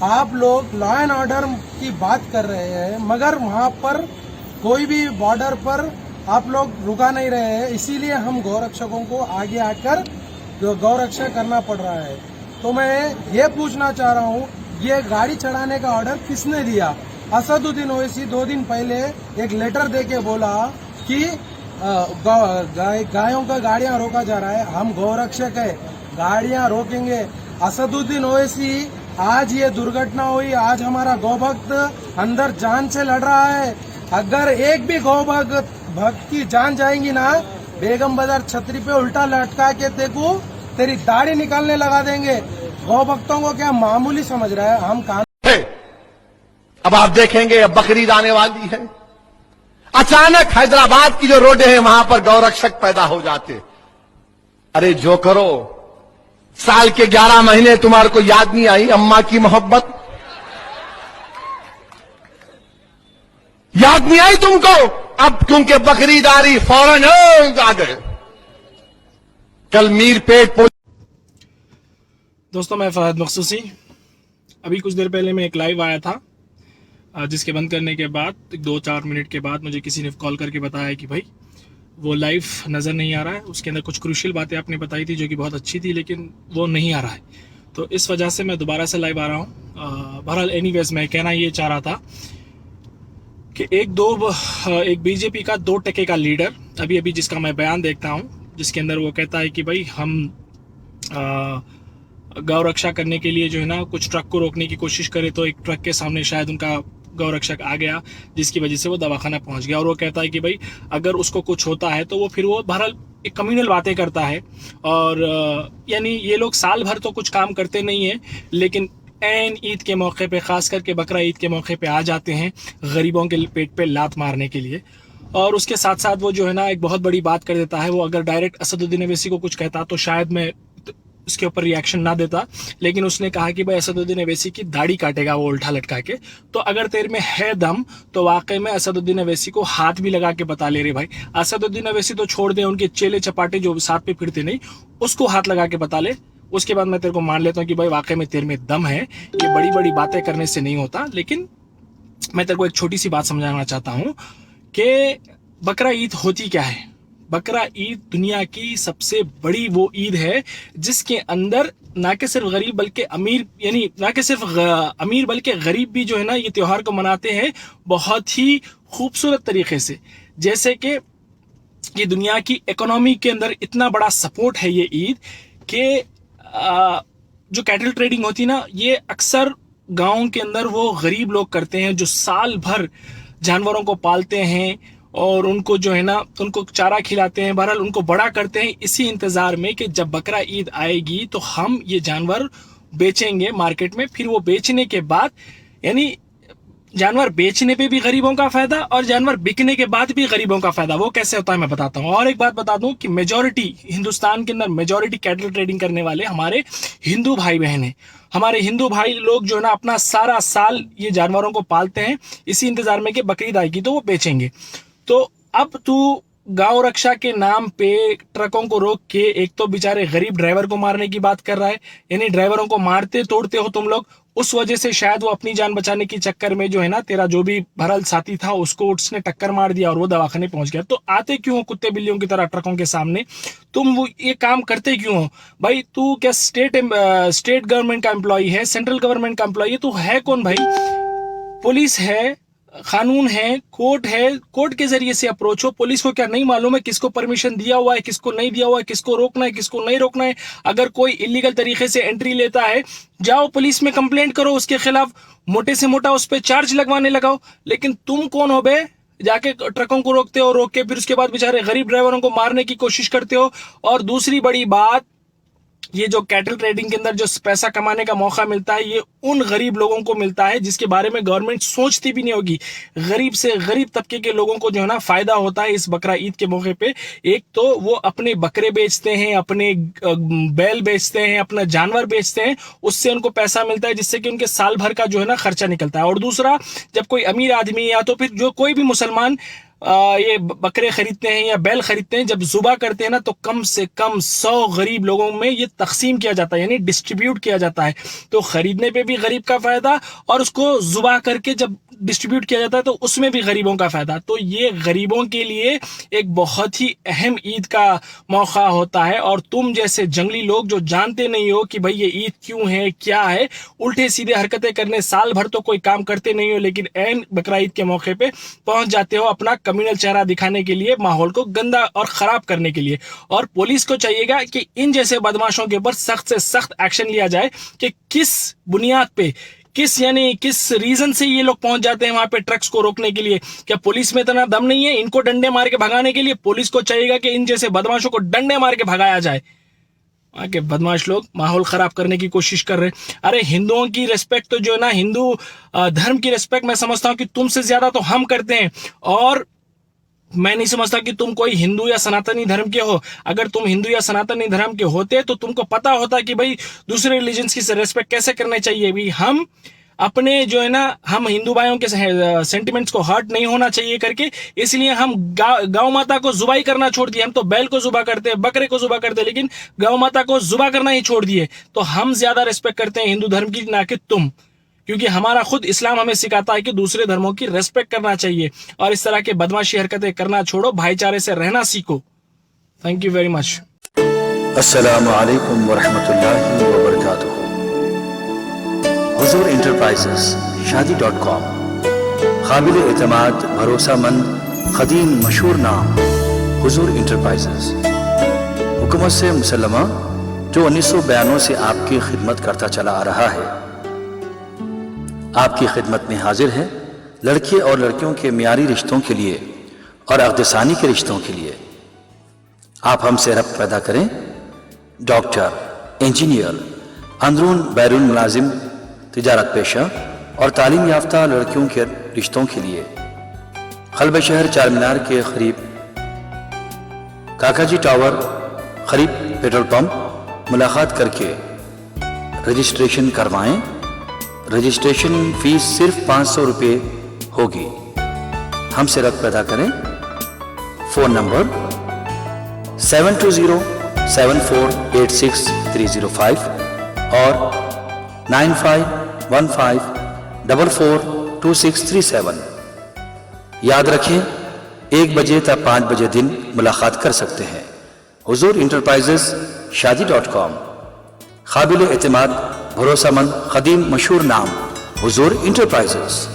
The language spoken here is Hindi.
आप लोग लॉ एंड ऑर्डर की बात कर रहे हैं, मगर वहाँ पर कोई भी बॉर्डर पर आप लोग रुका नहीं रहे हैं। इसीलिए हम गौरक्षकों को आगे आकर गौरक्षा करना पड़ रहा है। तो मैं ये पूछना चाह रहा हूँ, ये गाड़ी चढ़ाने का ऑर्डर किसने दिया? असदुद्दीन ओवैसी 2 दिन पहले एक लेटर देके बोला कि गायों का गाड़ियां रोका जा रहा है, हम गौरक्षक है, गाड़ियां रोकेंगे। असदुद्दीन ओवैसी आज ये दुर्घटना हुई, आज हमारा गौभक्त अंदर जान से लड़ रहा है। अगर एक भी गौभक्त की जान जाएगी ना, बेगम बाजार छतरी पे उल्टा लटका के तेरी दाढ़ी निकालने लगा देंगे। गौभक्तों को क्या मामूली समझ रहा है? हम कानून अब आप देखेंगे, अब बकरीद आने वाली है, अचानक हैदराबाद की जो रोडें हैं वहां पर गौरक्षक पैदा हो जाते। अरे जो करो, साल के 11 महीने तुम्हारे को याद नहीं आई अम्मा की मोहब्बत? याद नहीं आई तुमको? अब क्योंकि बकरीद आ रही, फौरन आ गए। कल मीरपेट दोस्तों, मैं फहद मखसूसी। अभी कुछ देर पहले मैं एक लाइव आया था, जिसके बंद करने के बाद 2-4 मिनट के बाद मुझे किसी ने कॉल करके बताया कि भाई वो लाइव नज़र नहीं आ रहा है, उसके अंदर कुछ क्रूशियल बातें आपने बताई थी जो कि बहुत अच्छी थी, लेकिन वो नहीं आ रहा है। तो इस वजह से मैं दोबारा से लाइव आ रहा हूँ। बहरहाल एनीवेज, मैं कहना ये चाह रहा था कि एक बीजेपी का 2 टके का लीडर अभी अभी जिसका मैं बयान देखता हूँ, जिसके अंदर वो कहता है कि भाई हम गौ रक्षा करने के लिए जो है ना कुछ ट्रक को रोकने की कोशिश करे, तो एक ट्रक के सामने शायद उनका गौ रक्षक आ गया, जिसकी वजह से वो दवाखाना पहुंच गया। और वो कहता है कि भाई अगर उसको कुछ होता है तो वो फिर वो बहरहाल एक कम्युनल बातें करता है। और यानी ये लोग साल भर तो कुछ काम करते नहीं है, लेकिन ऐन ईद के मौके पे, खास करके बकरा ईद के मौके पे आ जाते हैं गरीबों के पेट पे लात मारने के लिए। और उसके साथ साथ वो जो है ना एक बहुत बड़ी बात कर देता है। वो अगर डायरेक्ट असदुद्दीन ओवैसी को कुछ कहता तो शायद मैं उसके ऊपर रिएक्शन ना देता, लेकिन उसने कहा कि भाई असदुद्दीन ओवैसी की दाढ़ी काटेगा वो उल्टा लटका के। तो अगर तेरे में है दम तो वाकई में असदुद्दीन ओवैसी को हाथ भी लगा के बता ले रे भाई। असदुद्दीन ओवैसी तो छोड़ दे, उनके चेले चपाटे जो साथ पे फिरते नहीं, उसको हाथ लगा के बता ले। उसके बाद मैं तेरे को मान लेता हूँ कि भाई वाकई में तेरे में दम है। ये बड़ी बड़ी बातें करने से नहीं होता। लेकिन मैं तेरे को एक छोटी सी बात समझाना चाहता हूँ कि बकरा ईद होती क्या है। बकरा ईद दुनिया की सबसे बड़ी वो ईद है जिसके अंदर ना कि सिर्फ गरीब बल्कि अमीर, यानी ना कि सिर्फ अमीर बल्कि गरीब भी जो है ना ये त्योहार को मनाते हैं बहुत ही खूबसूरत तरीके से। जैसे कि ये दुनिया की इकोनॉमी के अंदर इतना बड़ा सपोर्ट है ये ईद कि जो कैटल ट्रेडिंग होती ना, ये अक्सर गाँव के अंदर वो गरीब लोग करते हैं जो साल भर जानवरों को पालते हैं और उनको जो है ना उनको चारा खिलाते हैं, बहरहाल उनको बड़ा करते हैं इसी इंतजार में कि जब बकरा ईद आएगी तो हम ये जानवर बेचेंगे मार्केट में। फिर वो बेचने के बाद, यानी जानवर बेचने पे भी गरीबों का फायदा और जानवर बिकने के बाद भी गरीबों का फायदा। वो कैसे होता है मैं बताता हूँ। और एक बात बता दूं कि मेजॉरिटी हिंदुस्तान के अंदर मेजॉरिटी कैटल ट्रेडिंग करने वाले हमारे हिंदू भाई बहन हैं। हमारे हिंदू भाई लोग जो है ना अपना सारा साल ये जानवरों को पालते हैं इसी इंतजार में कि बकरीद आएगी तो वो बेचेंगे। तो अब तू गौ रक्षा के नाम पे ट्रकों को रोक के एक तो बेचारे गरीब ड्राइवर को मारने की बात कर रहा है, यानी ड्राइवरों को मारते तोड़ते हो तुम लोग। उस वजह से शायद वो अपनी जान बचाने की चक्कर में जो है ना तेरा जो भी भरल साथी था उसको उसने टक्कर मार दिया और वो दवाखाने पहुंच गया। तो आते क्यों हो कुत्ते बिल्लियों की तरह ट्रकों के सामने? तुम वो ये काम करते क्यों हो भाई? तू क्या स्टेट गवर्नमेंट का एम्प्लॉय है, सेंट्रल गवर्नमेंट का एम्प्लॉय है? तू है कौन भाई? पुलिस है, कानून है, कोर्ट है, कोर्ट के जरिए से अप्रोच हो। पुलिस को क्या नहीं मालूम है किसको परमिशन दिया हुआ है, किसको नहीं दिया हुआ है, किसको रोकना है, किसको नहीं रोकना है? अगर कोई इलीगल तरीके से एंट्री लेता है, जाओ पुलिस में कंप्लेंट करो उसके खिलाफ, मोटे से मोटा उस पर चार्ज लगवाने लगाओ। लेकिन तुम कौन हो बे, जाके ट्रकों को रोकते हो, रोक के फिर उसके बाद बेचारे गरीब ड्राइवरों को मारने की कोशिश करते हो। और दूसरी बड़ी बात, ये जो कैटल ट्रेडिंग के अंदर जो पैसा कमाने का मौका मिलता है ये उन गरीब लोगों को मिलता है जिसके बारे में गवर्नमेंट सोचती भी नहीं होगी। गरीब से गरीब तबके के लोगों को जो है ना फायदा होता है इस बकरा ईद के मौके पे। एक तो वो अपने बकरे बेचते हैं, अपने बैल बेचते हैं, अपना जानवर बेचते हैं, उससे उनको पैसा मिलता है जिससे कि उनके साल भर का जो है ना खर्चा निकलता है। और दूसरा, जब कोई अमीर आदमी या तो फिर जो कोई भी मुसलमान ये बकरे खरीदते हैं या बैल खरीदते हैं, जब जुबा करते हैं ना तो कम से कम 100 गरीब लोगों में ये तकसीम किया जाता है, यानी डिस्ट्रीब्यूट किया जाता है। तो खरीदने पे भी गरीब का फायदा और उसको जुबा करके जब डिस्ट्रीब्यूट किया जाता है तो उसमें भी गरीबों का फायदा। तो ये गरीबों के लिए एक बहुत ही अहम ईद का मौका होता है। और तुम जैसे जंगली लोग जो जानते नहीं हो कि भाई ये ईद क्यों है, क्या है, उल्टे सीधे हरकतें करने साल भर तो कोई काम करते नहीं हो, लेकिन ऐन बकरा ईद के मौके पे पहुंच जाते हो अपना कम्युनल चेहरा दिखाने के लिए, माहौल को गंदा और खराब करने के लिए। और पुलिस को चाहिएगा कि इन जैसे बदमाशों के ऊपर सख्त से सख्त एक्शन लिया जाए कि किस बुनियाद पे, किस रीजन से ये लोग पहुंच जाते हैं वहां पे ट्रक्स को रोकने के लिए। क्या पुलिस में इतना दम नहीं है इनको डंडे मार के भगाने के लिए? पुलिस को चाहिएगा कि इन जैसे बदमाशों को डंडे मार के भगाया जाए। वहां के बदमाश लोग माहौल खराब करने की कोशिश कर रहे। अरे हिंदुओं की रिस्पेक्ट तो जो है ना, हिंदू धर्म की रिस्पेक्ट मैं समझता हूं कि तुमसे ज्यादा तो हम करते हैं। और मैं नहीं समझता कि तुम कोई हिंदू या सनातनी धर्म के हो। अगर तुम हिंदू या सनातनी धर्म के होते तो तुमको पता होता कि भाई दूसरे रिलीजन्स की रिस्पेक्ट कैसे करनी चाहिए। भाई हम अपने जो है ना, हम हिंदू भाइयों के सेंटिमेंट्स को हर्ट नहीं होना चाहिए करके, इसलिए हम गौ माता को जुबाई करना छोड़ दिए। हम तो बैल को जुबा करते हैं, बकरे को जुबा करते हैं, लेकिन गौ माता को जुबा करना ही छोड़ दिए। तो हम ज्यादा रिस्पेक्ट करते हैं हिंदू धर्म की, ना कि तुम, क्योंकि हमारा खुद इस्लाम हमें सिखाता है कि दूसरे धर्मों की रेस्पेक्ट करना चाहिए और इस तरह के बदमाशी हरकतें करना छोड़ो, भाईचारे से रहना सीखो। Thank you very much. अस्सलामु अलैकुम वरहमतुल्लाहि वबरकातुहू। हुजूर इंटरप्राइजेस शादी.com, काबिल एतमाद, भरोसामंद, कदीम मशहूर नाम हुजूर इंटरप्राइजेस। हुकूमत से मुसल्लमा जो 1992 से आपकी खिदमत करता चला आ रहा है, आपकी खिदमत में हाजिर है। लड़के और लड़कियों के मियारी रिश्तों के लिए और अक़दसानी के रिश्तों के लिए आप हमसे रब्त पैदा करें। डॉक्टर, इंजीनियर, अंदरून बैरून मुलाजिम, तिजारत पेशा और तालीम याफ्ता लड़कियों के रिश्तों के लिए कल्ब शहर चार मीनार के करीब काकाजी टावर करीब पेट्रोल पंप मुलाकात करके रजिस्ट्रेशन करवाएं। रजिस्ट्रेशन फीस सिर्फ 500 रुपये होगी। हमसे रब्त पैदा करें। फ़ोन नंबर 7207486305 और 9515442637। याद रखें, 1 बजे तक 5 बजे दिन मुलाकात कर सकते हैं। हुजूर इंटरप्राइजेस शादी.com, काबिल एतमाद, भरोसामंद, कदीम मशहूर नाम हुजूर इंटरप्राइजेस।